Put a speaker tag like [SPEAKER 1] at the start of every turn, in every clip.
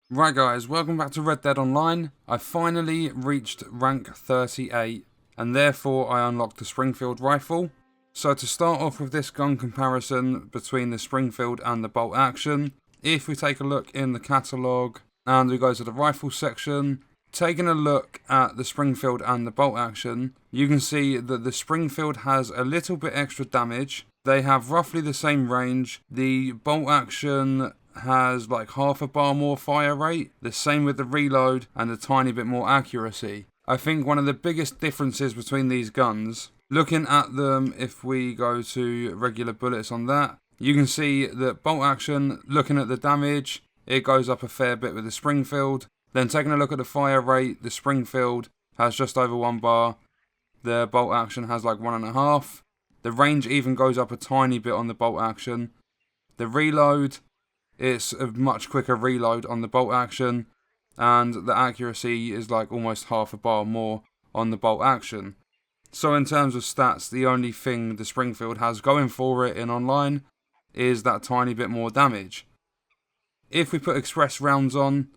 [SPEAKER 1] Right guys, welcome back to Red Dead Online. I finally reached rank 38 and therefore I unlocked the Springfield rifle. So to start off with this gun comparison between the Springfield and the bolt action, if we take a look in the catalogue and we go to the rifle section, taking a look at the Springfield and the bolt action, you can see that the Springfield has a little bit extra damage. They have roughly the same range. The bolt action has like half a bar more fire rate, the same with the reload and a tiny bit more accuracy. I think one of the biggest differences between these guns, looking at them if we go to regular bullets on that, you can see that bolt action, looking at the damage, it goes up a fair bit with the Springfield. Then taking a look at the fire rate, the Springfield has just over 1 bar, the bolt action has like 1.5. The range even goes up a tiny bit on the bolt action. The reload, it's a much quicker reload on the bolt action, and the accuracy is like almost half a bar more on the bolt action. So in terms of stats, the only thing the Springfield has going for it in online is that tiny bit more damage. If we put express rounds on,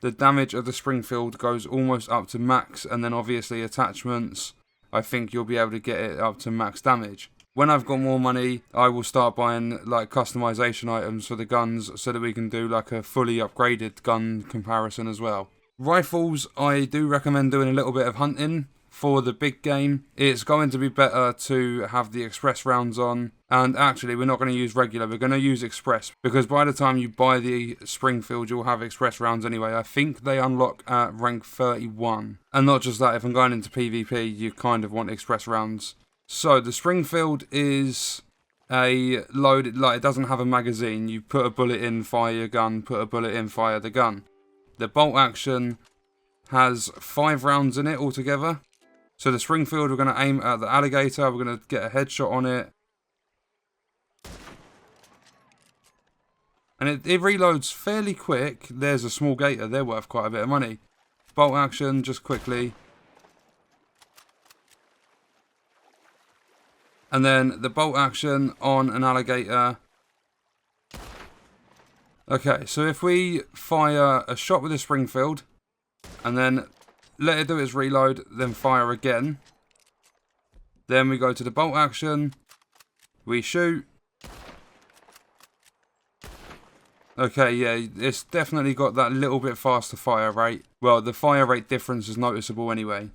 [SPEAKER 1] the damage of the Springfield goes almost up to max, and then obviously attachments, I think you'll be able to get it up to max damage. When I've got more money, I will start buying like customization items for the guns so that we can do like a fully upgraded gun comparison as well. Rifles, I do recommend doing a little bit of hunting. For the big game, it's going to be better to have the express rounds on, and actually we're not going to use regular, we're going to use express, because by the time you buy the Springfield you'll have express rounds anyway. I think they unlock at rank 31, and not just that, if I'm going into PvP you kind of want express rounds. So the Springfield is a loaded, like it doesn't have a magazine, you put a bullet in, fire your gun, put a bullet in, fire the gun. The bolt action has 5 rounds in it altogether. So the Springfield, we're going to aim at the alligator, we're going to get a headshot on it. And it reloads fairly quick. There's a small gator, they're worth quite a bit of money. Bolt action, just quickly. And then the bolt action on an alligator. Okay, so if we fire a shot with the Springfield, and then let it do its reload, then fire again. Then we go to the bolt action. We shoot. Okay, yeah, it's definitely got that little bit faster fire rate. Well, the fire rate difference is noticeable anyway.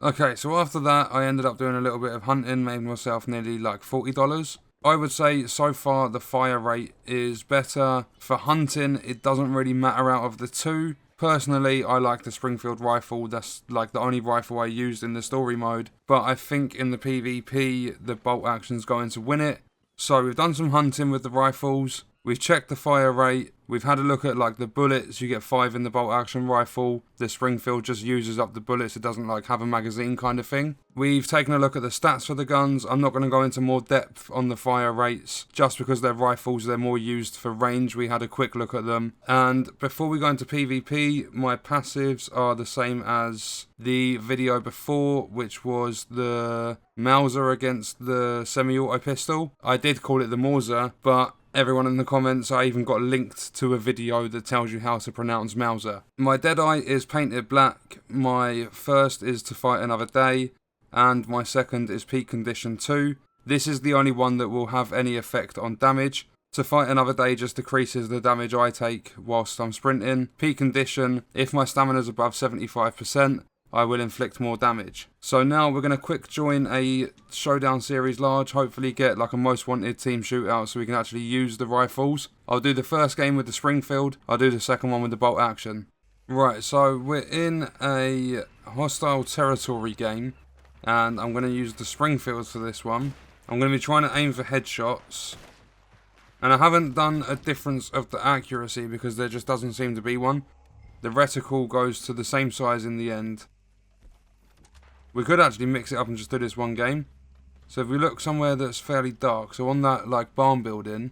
[SPEAKER 1] Okay, so after that, I ended up doing a little bit of hunting, made myself nearly like $40. I would say so far the fire rate is better. For hunting, it doesn't really matter out of the two. Personally, I like the Springfield rifle. That's like the only rifle I used in the story mode. But I think in the PvP, the bolt action's going to win it. So we've done some hunting with the rifles. We've checked the fire rate. We've had a look at like the bullets. You get 5 in the bolt action rifle. The Springfield just uses up the bullets. It doesn't like have a magazine kind of thing. We've taken a look at the stats for the guns. I'm not going to go into more depth on the fire rates just because they're rifles. They're more used for range. We had a quick look at them. And before we go into PvP, my passives are the same as the video before, which was the Mauser against the semi-auto pistol. I did call it the Mauser, but everyone in the comments, I even got linked to a video that tells you how to pronounce Mauser. My Deadeye is painted black, my first is to fight another day, and my second is peak condition 2. This is the only one that will have any effect on damage. To fight another day just decreases the damage I take whilst I'm sprinting. Peak condition, if my stamina is above 75%, I will inflict more damage. So now we're going to quick join a showdown series large, hopefully get like a most wanted team shootout so we can actually use the rifles. I'll do the first game with the Springfield, I'll do the second one with the bolt action. Right, so we're in a hostile territory game, and I'm going to use the Springfield for this one. I'm going to be trying to aim for headshots, and I haven't done a difference of the accuracy because there just doesn't seem to be one. The reticle goes to the same size in the end. We could actually mix it up and just do this one game. So if we look somewhere that's fairly dark, so on that like barn building,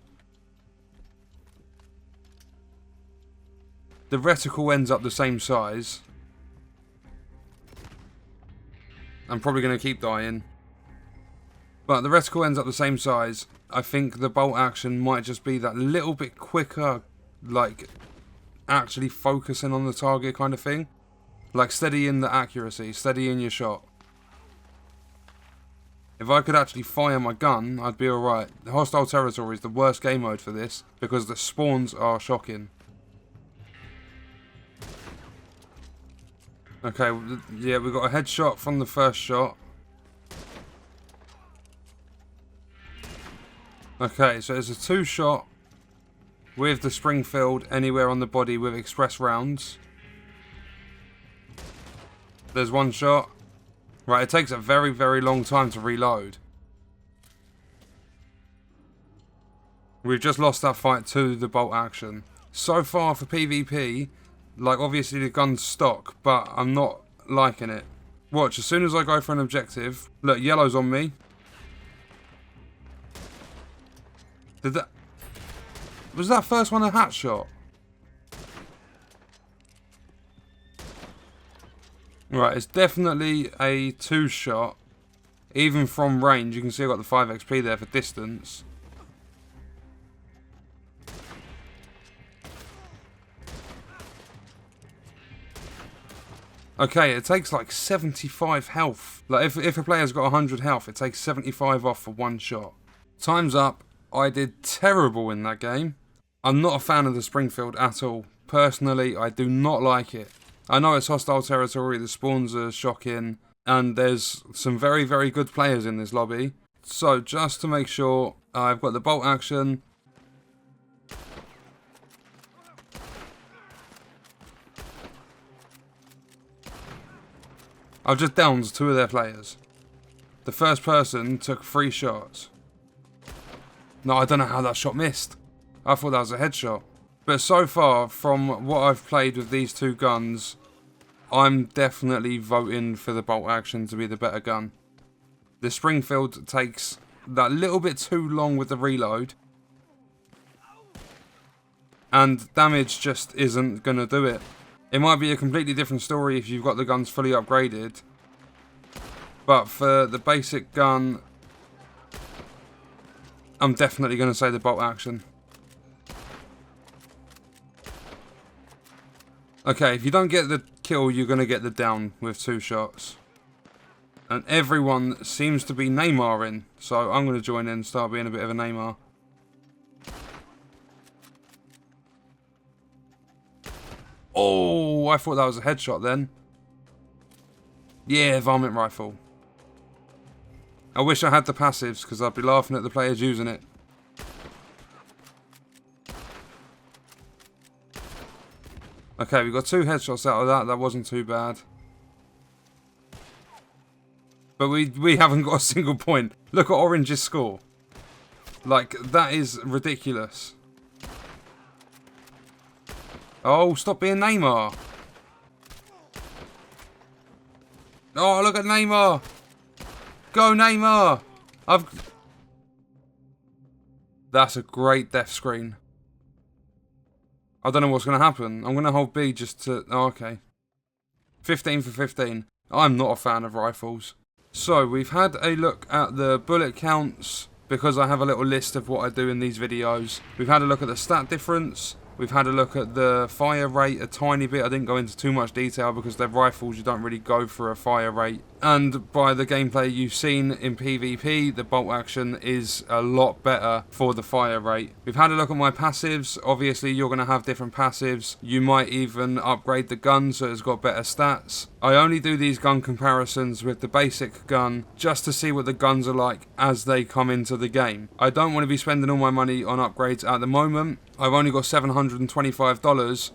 [SPEAKER 1] the reticle ends up the same size. I'm probably going to keep dying. But the reticle ends up the same size. I think the bolt action might just be that little bit quicker, like actually focusing on the target kind of thing. Like steadying the accuracy, steadying your shot. If I could actually fire my gun, I'd be alright. The hostile territory is the worst game mode for this because the spawns are shocking. Okay, yeah, we got a headshot from the first shot. Okay, so it's a 2-shot with the Springfield anywhere on the body with express rounds. There's 1 shot. Right, it takes a very, very long time to reload. We've just lost that fight to the bolt action. So far for PvP, like obviously the gun's stock, but I'm not liking it. Watch, as soon as I go for an objective, look, yellow's on me. Was that first one a hat shot? Right, it's definitely a 2-shot. Even from range, you can see I got the 5 XP there for distance. Okay, it takes like 75 health. Like if a player's got 100 health, it takes 75 off for 1 shot. Time's up. I did terrible in that game. I'm not a fan of the Springfield at all. Personally, I do not like it. I know it's hostile territory, the spawns are shocking, and there's some very, very good players in this lobby. So, just to make sure, I've got the bolt action. I've just downed 2 of their players. The first person took 3 shots. No, I don't know how that shot missed. I thought that was a headshot. But so far, from what I've played with these 2 guns, I'm definitely voting for the bolt action to be the better gun. The Springfield takes that little bit too long with the reload. And damage just isn't going to do it. It might be a completely different story if you've got the guns fully upgraded. But for the basic gun, I'm definitely going to say the bolt action. Okay, if you don't get the kill, you're going to get the down with 2 shots. And everyone seems to be Neymaring, so I'm going to join in and start being a bit of a Neymar. Oh, I thought that was a headshot then. Yeah, varmint rifle. I wish I had the passives, because I'd be laughing at the players using it. Okay, we got 2 headshots out of that. That wasn't too bad. But we haven't got a single point. Look at Orange's score. Like, that is ridiculous. Oh, stop being Neymar. Oh, look at Neymar. Go, Neymar. That's a great death screen. I don't know what's going to happen. I'm going to hold B just to... Oh, okay. 15 for 15. I'm not a fan of rifles. So, we've had a look at the bullet counts, because I have a little list of what I do in these videos. We've had a look at the stat difference. We've had a look at the fire rate a tiny bit. I didn't go into too much detail because they're rifles, you don't really go for a fire rate. And by the gameplay you've seen in PvP, the bolt action is a lot better for the fire rate. We've had a look at my passives. Obviously you're going to have different passives. You might even upgrade the gun so it's got better stats. I only do these gun comparisons with the basic gun just to see what the guns are like as they come into the game. I don't want to be spending all my money on upgrades at the moment. I've only got $725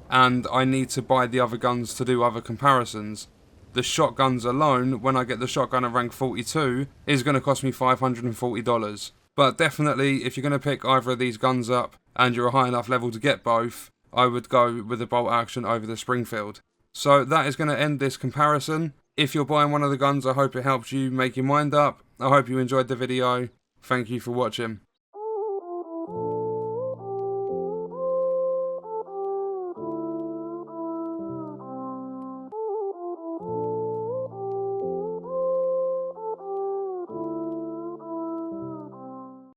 [SPEAKER 1] and I need to buy the other guns to do other comparisons. The shotguns alone, when I get the shotgun at rank 42, is going to cost me $540. But definitely, if you're going to pick either of these guns up and you're a high enough level to get both, I would go with the bolt action over the Springfield. So that is going to end this comparison. If you're buying one of the guns, I hope it helps you make your mind up. I hope you enjoyed the video. Thank you for watching.